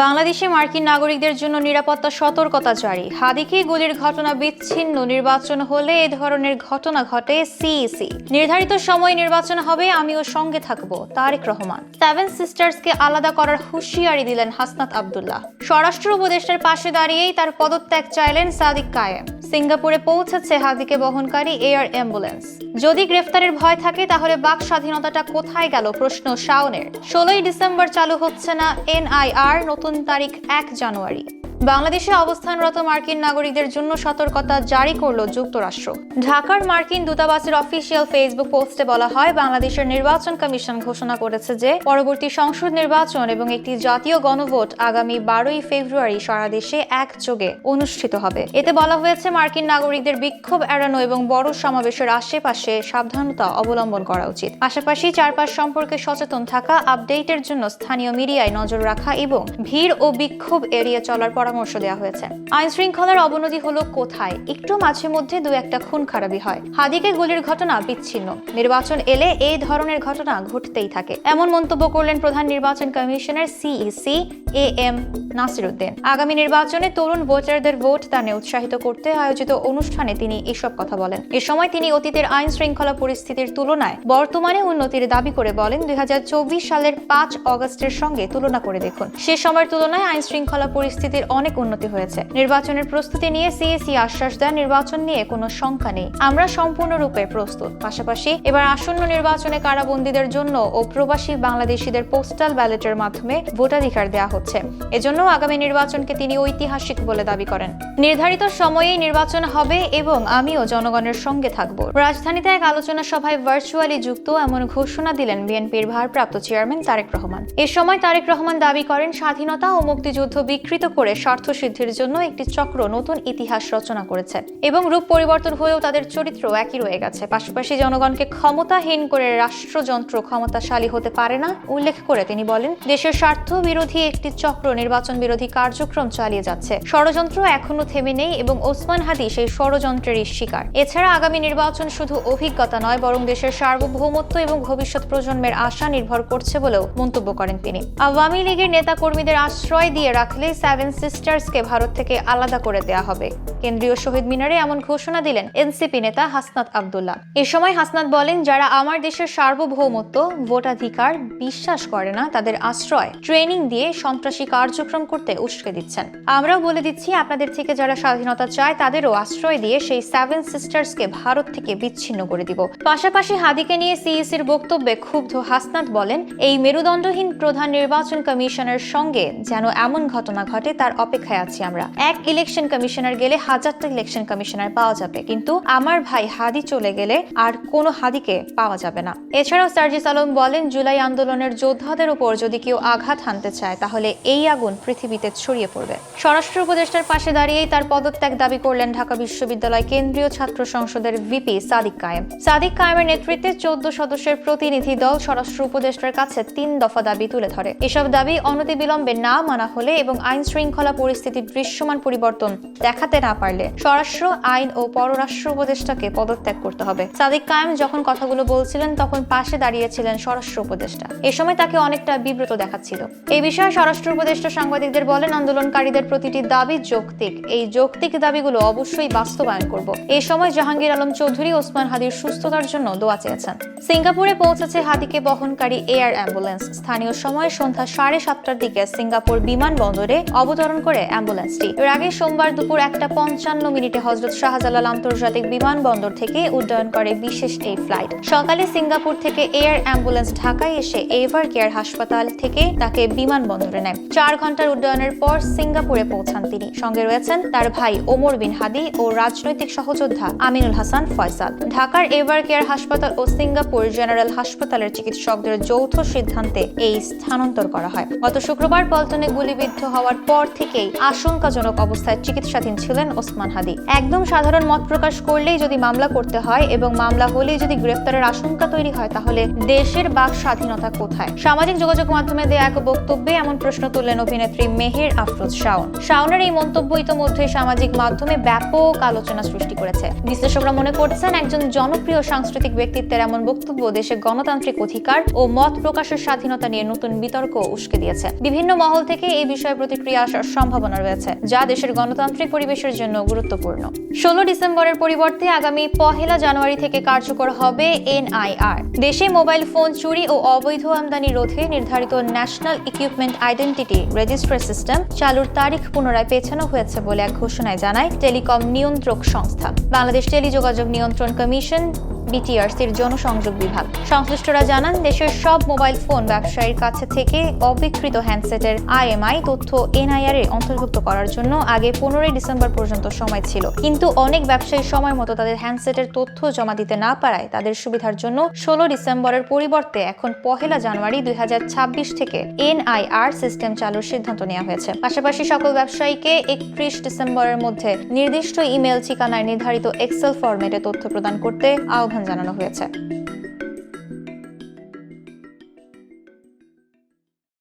বাংলাদেশে মার্কিন নাগরিকদের জন্য নিরাপত্তা সতর্কতা জারি। হাদিকে গুলির ঘটনা বিচ্ছিন্ন নির্বাচন হলে এ ধরনের ঘটনা ঘটে সিইসি। নির্ধারিত সময় নির্বাচন হবে, আমিও সঙ্গে থাকব। তারেক রহমান। সেভেন সিস্টার্সকে আলাদা করার হুঁশিয়ারি দিলেন হাসনাত আব্দুল্লাহ। স্বরাষ্ট্র উপদেষ্টার পাশে দাঁড়িয়েই তার পদত্যাগ চাইলেন সাদিক কায়েম। সিঙ্গাপুরে পৌঁছেছে হাদিকে বহনকারী এয়ার অ্যাম্বুলেন্স। যদি গ্রেফতারের ভয় থাকে তাহলে বাক স্বাধীনতাটা কোথায় গেল, প্রশ্ন শাওনের। 16 ডিসেম্বর চালু হচ্ছে না এনআইআর, নতুন তারিখ 1 জানুয়ারি। বাংলাদেশে অবস্থানরত মার্কিন নাগরিকদের জন্য সতর্কতা জারি করল যুক্তরাষ্ট্র। ঢাকার মার্কিন দূতাবাসের অফিসিয়াল ফেসবুক পোস্টে বলা হয়, বাংলাদেশের নির্বাচন কমিশন ঘোষণা করেছে যে পরবর্তী সংসদ নির্বাচন এবং একটি জাতীয় গণভোট আগামী 12 ফেব্রুয়ারি সারা দেশে একযোগে অনুষ্ঠিত হবে। এতে বলা হয়েছে, মার্কিন নাগরিকদের বিক্ষোভ এড়ানো এবং বড় সমাবেশের আশেপাশে সাবধানতা অবলম্বন করা উচিত। পাশাপাশি চারপাশ সম্পর্কে সচেতন থাকা, আপডেটের জন্য স্থানীয় মিডিয়ায় নজর রাখা এবং ভিড় ও বিক্ষোভ এড়িয়ে চলার পরামর্শ দেওয়া হয়েছে। আইন শৃঙ্খলার অবনতি হলো কোথায়? একটু মাঝে মধ্যে দু একটা খুন খারাপি হয়। হাদিকে গুলির ঘটনা বিচ্ছিন্ন, নির্বাচন এলে এই ধরনের ঘটনা ঘটতেই থাকে, এমন মন্তব্য করলেন প্রধান নির্বাচন কমিশনার সিইসি এএম নাসিরউদ্দিন। আগামী নির্বাচনে তরুণ ভোটারদের ভোট দানে উৎসাহিত করতে আয়োজিত অনুষ্ঠানে তিনি এসব কথা বলেন। এ সময় তিনি অতীতের আইন শৃঙ্খলা পরিস্থিতির তুলনায় বর্তমানে উন্নতির দাবি করে বলেন, 2024 সালের 5 অগস্টের সঙ্গে তুলনা করে দেখুন, সে সময়ের তুলনায় আইন শৃঙ্খলা পরিস্থিতির অনেক উন্নতি হয়েছে। নির্বাচনের প্রস্তুতি নিয়ে সিইসি আশ্বাস দেন, নির্বাচন নিয়ে কোনো শঙ্কা নেই, আমরা সম্পূর্ণরূপে প্রস্তুত। পাশাপাশি এবার আসন্ন নির্বাচনে কারাবন্দীদের জন্য ও প্রবাসী বাংলাদেশিদের পোস্টাল ব্যালটের মাধ্যমে ভোটাধিকার দেওয়া হচ্ছে। এজন্য আগামী নির্বাচনকে তিনি ঐতিহাসিক বলে দাবি করেন। নির্ধারিত সময়েই নির্বাচন হবে এবং আমিও জনগণের সঙ্গে থাকব। রাজধানীতে এক আলোচনা সভায় ভার্চুয়ালি যুক্ত এমন ঘোষণা দিলেন বিএনপির ভারপ্রাপ্ত চেয়ারম্যান তারেক রহমান। এ সময় তারেক রহমান দাবি করেন, স্বাধীনতা ও মুক্তিযুদ্ধ বিকৃত করে স্বার্থ সিদ্ধির জন্য একটি চক্র নতুন ইতিহাস রচনা করেছে এবং রূপ পরিবর্তন হয়েও তাদের চরিত্র একই রয়ে গেছে। পাশাপাশি জনগণকে ক্ষমতাহীন করে রাষ্ট্রযন্ত্র ক্ষমতাশালী হতে পারে না উল্লেখ করে তিনি বলেন, দেশের স্বার্থ বিরোধী একটি চক্র নির্বাচন বিরোধী কার্যক্রম চালিয়ে যাচ্ছে। ষড়যন্ত্র এখনো থেমে নেই এবং ওসমান হাদি সেই ষড়যন্ত্রেরই শিকার। এছাড়া আগামী নির্বাচন শুধু অভিজ্ঞতা নয়, বরং দেশের সার্বভৌমত্ব এবং ভবিষ্যৎ প্রজন্মের আশা নির্ভর করছে বলেও মন্তব্য করেন তিনি। আওয়ামী লীগের নেতা কর্মীদের আশ্রয় দিয়ে রাখলে সেভেন সিস্টার্সকে ভারত থেকে আলাদা করে দেয়া হবে। কেন্দ্রীয় শহীদ মিনারে এমন ঘোষণা দিলেন এনসিপি নেতা হাসনাত আব্দুল্লাহ। এ সময় হাসনাত বলেন, যারা আমার দেশের সার্বভৌমত্ব, ভোটাধিকার বিশ্বাস করে না, তাদের আশ্রয়, ট্রেনিং দিয়ে সন্ত্রাসী কার্যক্রম করতে উস্কে দিচ্ছেন। আমরাও বলে দিচ্ছি, আপনাদের থেকে যারা স্বাধীনতা চায় তাদেরও আশ্রয় দিয়ে সেই সেভেন সিস্টার্সকে ভারত থেকে বিচ্ছিন্ন করে দিব। পাশাপাশি হাদিকে নিয়ে সিইসির বক্তব্যে ক্ষুব্ধ হাসনাত বলেন, এই মেরুদণ্ডহীন প্রধান নির্বাচন কমিশনের সঙ্গে যেন এমন ঘটনা ঘটে তার অপেক্ষায় আছি আমরা। এক ইলেকশন কমিশনার গেলে 1000টা ইলেকশন কমিশনার পাওয়া যাবে, কিন্তু আমার ভাই হাদি চলে গেলে আর কোনো হাদিকে পাওয়া যাবে না। এছাড়াও সার্জিস আলম বলেন, জুলাই আন্দোলনের যোদ্ধাদের উপর যদি কেউ আঘাত হানতে চায় তাহলে এই আগুন পৃথিবীতে ছড়িয়ে পড়বে। স্বরাষ্ট্র উপদেষ্টার পাশে দাঁড়িয়েই তার পদত্যাগ দাবি করলেন ঢাকা বিশ্ববিদ্যালয় কেন্দ্রীয় ছাত্র সংসদের ভিপি সাদিক কায়েম। সাদিক কায়েমের নেতৃত্বে 14 সদস্যের প্রতিনিধি দল স্বরাষ্ট্র উপদেষ্টার কাছে 3 দফা দাবি তুলে ধরে। এসব দাবি অনতিবিলম্বে না মানা হলে এবং আইন শৃঙ্খলা পরিস্থিতির দৃশ্যমান পরিবর্তন দেখাতে না পারলে স্বরাষ্ট্র, আইন ও পররাষ্ট্র উপদেষ্টাকে পদত্যাগ করতে হবে। সাদিক কায়েম যখন কথাগুলো বলছিলেন তখন পাশে দাঁড়িয়েছিলেন স্বরাষ্ট্র উপদেষ্টা। এ সময় তাকে অনেকটা বিব্রত দেখাচ্ছিল। এই বিষয়ে স্বরাষ্ট্র উপদেষ্টা সাংবাদিকদের বলেন, আন্দোলনকারীদের প্রতিটি দাবি যৌক্তিক, এই যৌক্তিক দাবিগুলো অবশ্যই বাস্তবায়ন করব। এই সময় জাহাঙ্গীর আলম চৌধুরী ওসমান হাদির সুস্থতার জন্য দোয়া চেয়েছেন। সিঙ্গাপুরে পৌঁছেছে হাদিকে বহনকারী এয়ার অ্যাম্বুলেন্স। স্থানীয় সময় সন্ধ্যা 7:30টার দিকে সিঙ্গাপুর বিমানবন্দরে অবতরণ করে অ্যাম্বুলেন্সটি। এর আগে সোমবার দুপুর 1:55 হযরত শাহজালাল আন্তর্জাতিক বিমানবন্দর থেকে উড্ডয়ন করে বিশেষ এই ফ্লাইট। সকালে সিঙ্গাপুর থেকে এয়ার অ্যাম্বুলেন্স ঢাকায় এসে এভার কেয়ার হাসপাতাল থেকে তাকে বিমানবন্দরে নেয়। 4 ঘন্টার উড্ডয়নের পর সিঙ্গাপুরে পৌঁছান তিনি। সঙ্গে রয়েছেন তার ভাই ওমর বিন হাদি ও রাজনৈতিক সহযোদ্ধা আমিনুল হাসান ফয়সাল। ঢাকার এভার কেয়ার হাসপাতাল ও সিঙ্গাপুর জেনারেল হাসপাতালের চিকিৎসকদের যৌথ সিদ্ধান্তে এই স্থানান্তর করা হয়। গত শুক্রবার পল্টনে গুলিবিদ্ধ হওয়ার পর থেকে থেকেই আশঙ্কাজনক অবস্থায় চিকিৎসাধীন ছিলেন ওসমান হাদি। একদম সাধারণ মত প্রকাশ করলেই যদি মামলা করতে হয় এবং মামলা হলেই যদি গ্রেফতারের আশঙ্কা তৈরি হয়, তাহলে দেশের বাক স্বাধীনতা কোথায়? সামাজিক যোগাযোগ মাধ্যমে দেয়া এক বক্তব্যে এমন প্রশ্ন তুললেন অভিনেত্রী মেহের আফরোজ শাওন। শাওনের এই মন্তব্য ইতোমধ্যে সামাজিক মাধ্যমে ব্যাপক আলোচনা সৃষ্টি করেছে। বিশ্লেষকরা মনে করছেন, একজন জনপ্রিয় সাংস্কৃতিক ব্যক্তিত্বের এমন বক্তব্য দেশে গণতান্ত্রিক অধিকার ও মত প্রকাশের স্বাধীনতা নিয়ে নতুন বিতর্ক উস্কে দিয়েছে। বিভিন্ন মহল থেকে এই বিষয়ে প্রতিক্রিয়া আসার সম্ভাবনা রয়েছে, যা দেশের গণতান্ত্রিক পরিবেশের জন্য গুরুত্বপূর্ণ। 16 ডিসেম্বরের পরিবর্তে আগামী 1 জানুয়ারি থেকে কার্যকর হবে NIR। দেশে মোবাইল ফোন চুরি ও অবৈধ আমদানি রোধে নির্ধারিত national equipment identity registry system চালুর তারিখ পুনরায় পেছানো হয়েছে বলে এক ঘোষণায় জানায় টেলিকম নিয়ন্ত্রক সংস্থা বাংলাদেশ টেলিযোগাযোগ নিয়ন্ত্রণ কমিশন BTRCর জনসংযোগ বিভাগ। সংশ্লিষ্টরা জানান, দেশের সব মোবাইল ফোন ব্যবসায়ীর কাছে থেকে অবিকৃত হ্যান্ডসেটের IMI তথ্য NIR এ অন্তর্ভুক্ত করার জন্য আগে 15 ডিসেম্বর পর্যন্ত সময় ছিল, কিন্তু অনেক ব্যবসায়ী সময় মতো তাদের হ্যান্ডসেটের তথ্য জমা দিতে না পারায় তাদের সুবিধার জন্য 16 ডিসেম্বরের পরিবর্তে এখন 1 জানুয়ারি 2026 থেকে NIR সিস্টেম চালুর সিদ্ধান্ত নেওয়া হয়েছে। পাশাপাশি সকল ব্যবসায়ীকে 31 ডিসেম্বরের মধ্যে নির্দিষ্ট ইমেল ঠিকানায় নির্ধারিত এক্সেল ফরম্যাটে তথ্য প্রদান করতে আহ্বান জানানো হয়েছে।